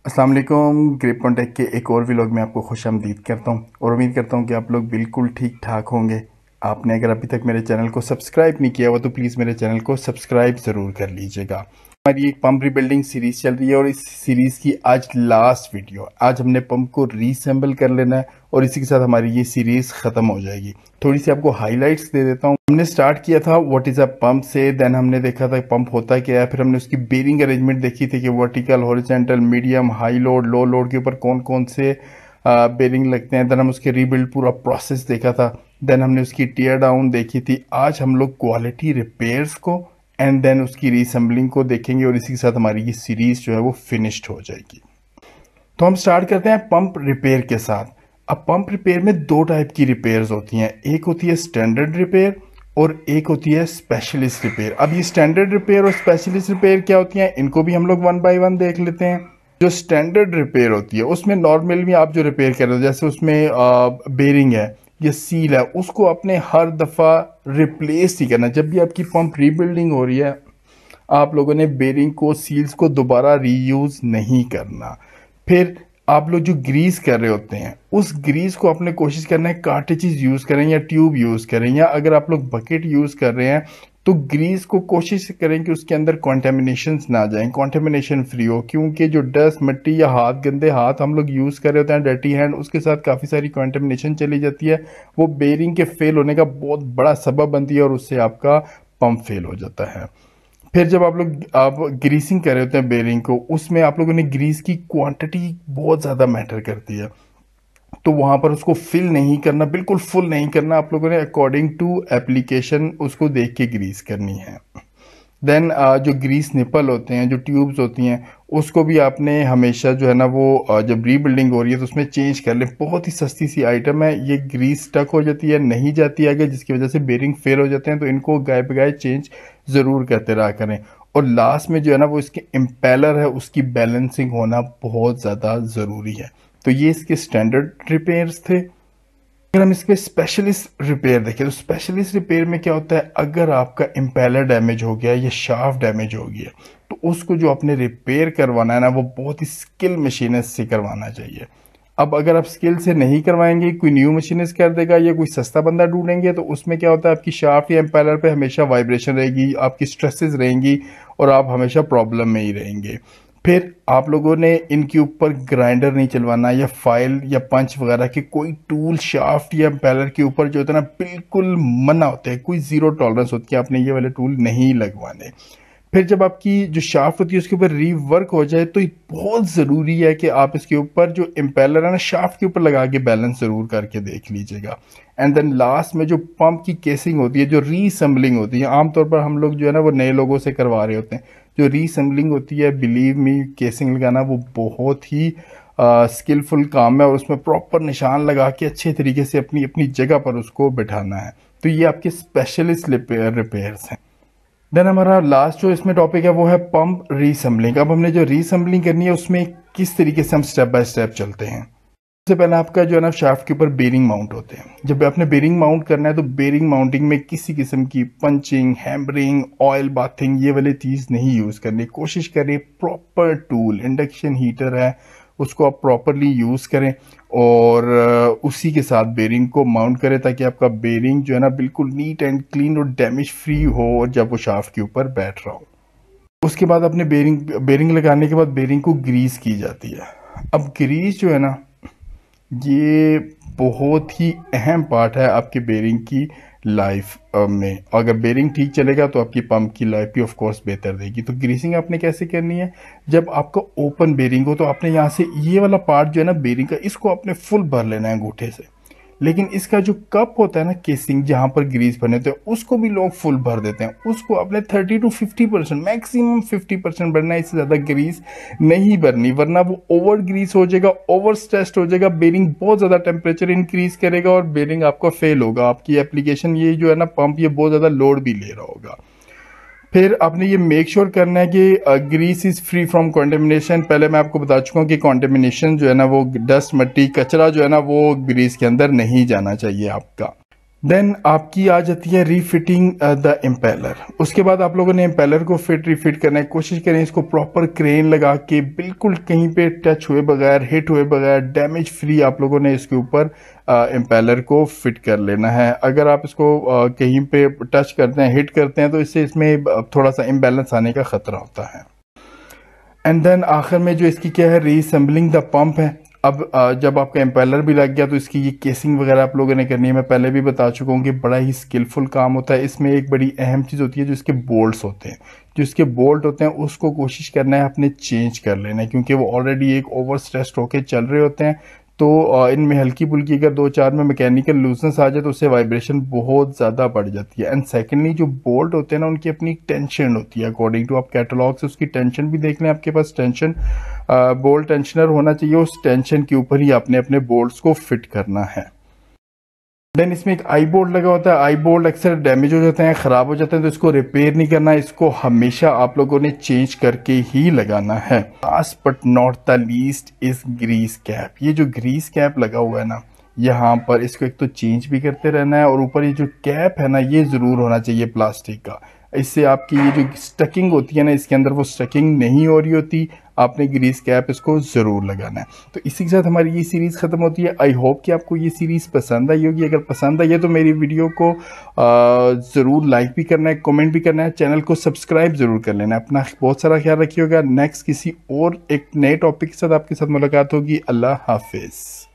अस्सलाम वालेकुम। Grip take के एक और व्लॉग में आपको खुशामदीद करता हूं और उम्मीद करता हूं कि आप लोग बिल्कुल ठीक ठाक होंगे। आपने अगर अभी तक मेरे चैनल को सब्सक्राइब नहीं किया हुआ तो प्लीज़ मेरे चैनल को सब्सक्राइब ज़रूर कर लीजिएगा। हमारी एक पंप रीबिल्डिंग सीरीज़ चल रही है और इस सीरीज़ की आज लास्ट वीडियो। आज हमने पंप को रीअसेंबल कर लेना है और इसी के साथ हमारी ये सीरीज़ ख़त्म हो जाएगी। थोड़ी सी आपको हाईलाइट्स दे देता हूँ। हमने स्टार्ट किया था व्हाट इज़ अ पंप से, देन हमने देखा था पंप होता क्या है, फिर हमने उसकी बेरिंग अरेंजमेंट देखी थी कि vertical, horizontal, medium, high load, low load के ऊपर कौन कौन से बेरिंग लगते हैं। देन हम उसके रीबिल्ड पूरा प्रोसेस देखा था। देन हमने उसकी टीयर डाउन देखी थी। आज हम लोग क्वालिटी रिपेयर्स को एंड देन उसकी रीअसेंबलिंग को देखेंगे और इसी के साथ हमारी ये सीरीज जो है वो फिनिश्ड हो जाएगी। तो हम स्टार्ट करते हैं पंप रिपेयर के साथ। अब पंप रिपेयर में दो टाइप की रिपेयर्स होती हैं, एक होती है स्टैंडर्ड रिपेयर और एक होती है स्पेशलिस्ट रिपेयर। अब ये स्टैंडर्ड रिपेयर और स्पेशलिस्ट रिपेयर क्या होती हैं, इनको भी हम लोग वन बाय वन देख लेते हैं। जो स्टैंडर्ड रिपेयर होती है उसमें नॉर्मली आप जो रिपेयर कर रहे हो, जैसे उसमें बेरिंग है या सील है, उसको आपने हर दफ़ा रिप्लेस ही करना। जब भी आपकी पंप रीबिल्डिंग हो रही है आप लोगों ने बेरिंग को, सील्स को दोबारा रीयूज नहीं करना। फिर आप लोग जो ग्रीस कर रहे होते हैं उस ग्रीस को आपने कोशिश करना है कार्ट्रिजेस यूज करें या ट्यूब यूज करें, या अगर आप लोग बकेट यूज कर रहे हैं तो ग्रीस को कोशिश करें कि उसके अंदर कॉन्टेमिनेशन ना जाएं, कॉन्टेमिनेशन फ्री हो। क्योंकि जो डस्ट, मिट्टी या हाथ, गंदे हाथ हम लोग यूज कर रहे होते हैं, डर्टी हैंड, उसके साथ काफी सारी कॉन्टेमिनेशन चली जाती है। वो बेरिंग के फेल होने का बहुत बड़ा सबब बनती है और उससे आपका पंप फेल हो जाता है। फिर जब आप ग्रीसिंग कर रहे होते हैं बेरिंग को, उसमें आप लोगों ने ग्रीस की क्वांटिटी बहुत ज़्यादा मैटर करती है, तो वहां पर उसको फिल नहीं करना, बिल्कुल फुल नहीं करना। आप लोगों ने अकॉर्डिंग टू एप्लीकेशन उसको देख के ग्रीस करनी है। देन जो ग्रीस निपल होते हैं, जो ट्यूब्स होती हैं, उसको भी आपने हमेशा जो है ना वो जब रीबिल्डिंग हो रही है तो उसमें चेंज कर लें। बहुत ही सस्ती सी आइटम है ये, ग्रीस स्टक हो जाती है, नहीं जाती आगे, जिसकी वजह से बेरिंग फेल हो जाते हैं। तो इनको गाय पे गाय चेंज ज़रूर करते रहा करें। और लास्ट में जो है ना वो इसके इम्पेलर है, उसकी बैलेंसिंग होना बहुत ज़्यादा ज़रूरी है। तो ये इसके स्टैंडर्ड रिपेयर्स थे। अगर हम इसके स्पेशलिस्ट रिपेयर देखें तो स्पेशलिस्ट रिपेयर में क्या होता है, अगर आपका इम्पेलर डैमेज हो गया या शाफ्ट डैमेज हो गया तो उसको जो आपने रिपेयर करवाना है ना वो बहुत ही स्किल मशीनिस्ट से करवाना चाहिए। अब अगर आप स्किल से नहीं करवाएंगे, कोई न्यू मशीनिस्ट कर देगा या कोई सस्ता बंदा ढूंढेंगे, तो उसमें क्या होता है आपकी शाफ्ट या इम्पेलर पे हमेशा वाइब्रेशन रहेगी, आपकी स्ट्रेसेस रहेंगी और आप हमेशा प्रॉब्लम में ही रहेंगे। फिर आप लोगों ने इनके ऊपर ग्राइंडर नहीं चलवाना या फाइल या पंच वगैरह के कोई टूल शाफ्ट या इम्पेलर के ऊपर जो होता है ना बिल्कुल मना होता है, कोई जीरो टॉलरेंस होती है, आपने ये वाले टूल नहीं लगवाने। फिर जब आपकी जो शाफ्ट होती है उसके ऊपर रीवर्क हो जाए तो ये बहुत ज़रूरी है कि आप इसके ऊपर जो इम्पेलर है ना शाफ्ट के ऊपर लगा के बैलेंस ज़रूर करके देख लीजिएगा। एंड देन लास्ट में जो पंप की केसिंग होती है, जो रीअसेंबलिंग होती है, आमतौर पर हम लोग जो है ना वो नए लोगों से करवा रहे होते हैं। जो रीअसेंबलिंग होती है, बिलीव मी, केसिंग लगाना वो बहुत ही स्किलफुल काम है और उसमें प्रॉपर निशान लगा के अच्छे तरीके से अपनी अपनी जगह पर उसको बिठाना है। तो ये आपके स्पेशलिस्ट रिपेयर्स हैं। देन हमारा लास्ट जो इसमें टॉपिक है वो है पंप रीअसेंबलिंग। अब हमने जो रीअसेंबलिंग करनी है उसमें किस तरीके से हम स्टेप बाय स्टेप चलते हैं। सबसे पहले आपका जो है ना शाफ्ट के ऊपर बेरिंग माउंट होते हैं। जब आपने बेरिंग माउंट करना है तो बेरिंग माउंटिंग में किसी किस्म की पंचिंग, हैमरिंग, ऑयल बाथिंग ये वाली चीज़ नहीं यूज़ करनी। कोशिश करें प्रॉपर टूल, इंडक्शन हीटर है उसको आप प्रॉपरली यूज़ करें और उसी के साथ बेरिंग को माउंट करें ताकि आपका बेरिंग जो है ना बिल्कुल नीट एंड क्लीन और डैमेज फ्री हो और जब वो शाफ्ट के ऊपर बैठ रहा हो। उसके बाद अपने बेरिंग लगाने के बाद बेरिंग को ग्रीस की जाती है। अब ग्रीस जो है ना ये बहुत ही अहम पार्ट है आपके बेरिंग की लाइफ में। अगर बेरिंग ठीक चलेगा तो आपकी पंप की लाइफ भी ऑफ कोर्स बेहतर देगी। तो ग्रीसिंग आपने कैसे करनी है, जब आपका ओपन बेरिंग हो तो आपने यहाँ से ये वाला पार्ट जो है ना बेरिंग का, इसको आपने फुल भर लेना है अंगूठे से। लेकिन इसका जो कप होता है ना केसिंग, जहां पर ग्रीस भरने होते हैं, उसको भी लोग फुल भर देते हैं। उसको आपने 30 to 50%, मैक्सिमम 50% भरना है, इससे ज़्यादा ग्रीस नहीं भरनी, वरना वो ओवर ग्रीस हो जाएगा, ओवर स्ट्रेस्ड हो जाएगा, बेरिंग बहुत ज़्यादा टेम्परेचर इंक्रीज करेगा और बेरिंग आपका फेल होगा। आपकी एप्लीकेशन ये जो है ना पंप ये बहुत ज़्यादा लोड भी ले रहा होगा। फिर आपने ये मेक श्योर करना है कि grease is free from contamination. पहले मैं आपको बता चुका हूँ कि कॉन्टेमिनेशन जो है ना वो डस्ट, मिट्टी, कचरा जो है ना वो ग्रीस के अंदर नहीं जाना चाहिए आपका। देन आपकी आ जाती है रीफिटिंग द इम्पेलर। उसके बाद आप लोगों ने इम्पेलर को रिफिट करने की कोशिश करें, इसको प्रॉपर क्रेन लगा के बिल्कुल कहीं पे टच हुए बगैर, हिट हुए बगैर, डैमेज फ्री आप लोगों ने इसके ऊपर इम्पेलर को फिट कर लेना है। अगर आप इसको कहीं पे टच करते हैं, हिट करते हैं, तो इससे इसमें थोड़ा सा इम्बैलेंस आने का खतरा होता है। एंड देन आखिर में जो इसकी क्या है, रीअसेंबलिंग द पंप है। अब जब आपका इम्पेलर भी लग गया तो इसकी ये केसिंग वगैरह आप लोगों ने करनी है। मैं पहले भी बता चुका हूँ कि बड़ा ही स्किलफुल काम होता है। इसमें एक बड़ी अहम चीज़ होती है जो इसके बोल्ट्स होते हैं। जो इसके बोल्ट होते हैं उसको कोशिश करना है अपने चेंज कर लेना है, क्योंकि वो ऑलरेडी एक ओवर स्ट्रेस्ड होकर चल रहे होते हैं। तो इनमें हल्की फुल्की अगर 2-4 में मैकेनिकल लूजनेस आ जाए तो उससे वाइब्रेशन बहुत ज़्यादा बढ़ जाती है। एंड सेकेंडली जो बोल्ट होते हैं ना, उनकी अपनी टेंशन होती है। अकॉर्डिंग टू आप कैटलॉग से उसकी टेंशन भी देख लें, आपके पास टेंशन बोल्ट टेंशनर होना चाहिए। उस टेंशन के ऊपर ही आपने अपने बोल्ट्स को फिट करना है। देन इसमें एक आई बोल्ट लगा होता है। आई बोल्ट अक्सर डैमेज हो जाते हैं, ख़राब हो जाते हैं, तो इसको रिपेयर नहीं करना, इसको हमेशा आप लोगों ने चेंज करके ही लगाना है। Last but not the least is grease cap. ये जो ग्रीस कैप लगा हुआ है ना, यहाँ पर इसको एक तो चेंज भी करते रहना है, और ऊपर ये जो कैप है ना, ये ज़रूर होना चाहिए प्लास्टिक का। इससे आपकी ये जो स्टकिंग होती है ना, इसके अंदर वो स्टकिंग नहीं हो रही होती। आपने ग्रीस कैप इसको ज़रूर लगाना है। तो इसी के साथ हमारी ये सीरीज़ ख़त्म होती है। आई होप कि आपको ये सीरीज़ पसंद आई होगी। अगर पसंद आई है तो मेरी वीडियो को ज़रूर लाइक भी करना है, कमेंट भी करना है, चैनल को सब्सक्राइब ज़रूर कर लेना है। अपना बहुत सारा ख्याल रखिएगा। नेक्स्ट किसी और एक नए टॉपिक के साथ आपके साथ मुलाकात होगी। अल्लाह हाफिज़।